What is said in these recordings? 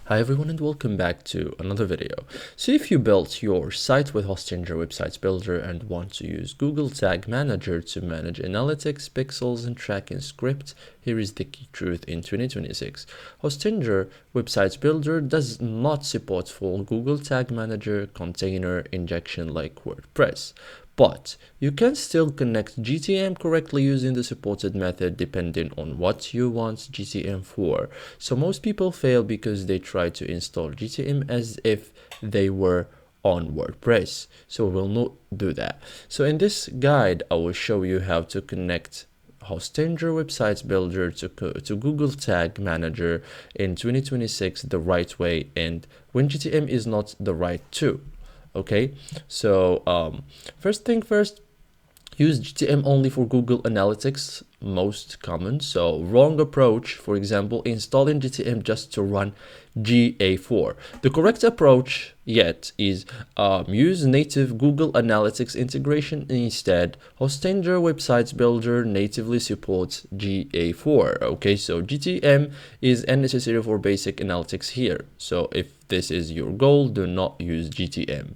Hi everyone and welcome back to another video. So if you built your site with Hostinger Websites Builder and want to use Google Tag Manager to manage analytics, pixels and tracking script, here is the key truth in 2026. Hostinger Websites Builder does not support full Google Tag Manager container injection like WordPress. But you can still connect GTM correctly using the supported method depending on what you want GTM for. So most people fail because they try to install GTM as if they were on WordPress. So we'll not do that. So in this guide, I will show you how to connect Hostinger Websites Builder to Google Tag Manager in 2026 the right way and when GTM is not the right tool. Okay, so first thing first, use GTM only for Google Analytics, most common. So wrong approach, for example, installing GTM just to run GA4. The correct approach yet is use native Google Analytics integration instead. Hostinger Websites Builder natively supports GA4. Okay, so GTM is unnecessary for basic analytics here. So if this is your goal, do not use GTM.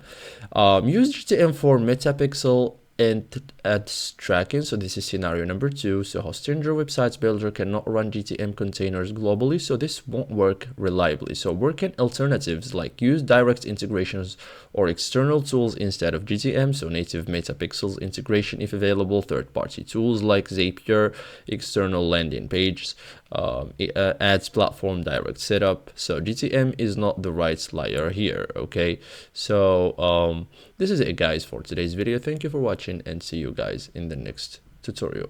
Use GTM for metapixel and ads tracking. So this is scenario number 2. So Hostinger Websites Builder cannot run GTM containers globally, so this won't work reliably. So working alternatives like use direct integrations or external tools instead of GTM. So native metapixels integration if available, third-party tools like Zapier, external landing pages, ads platform direct setup. So GTM is not the right layer here. Okay, so this is it guys for today's video. Thank you for watching and see you guys in the next tutorial.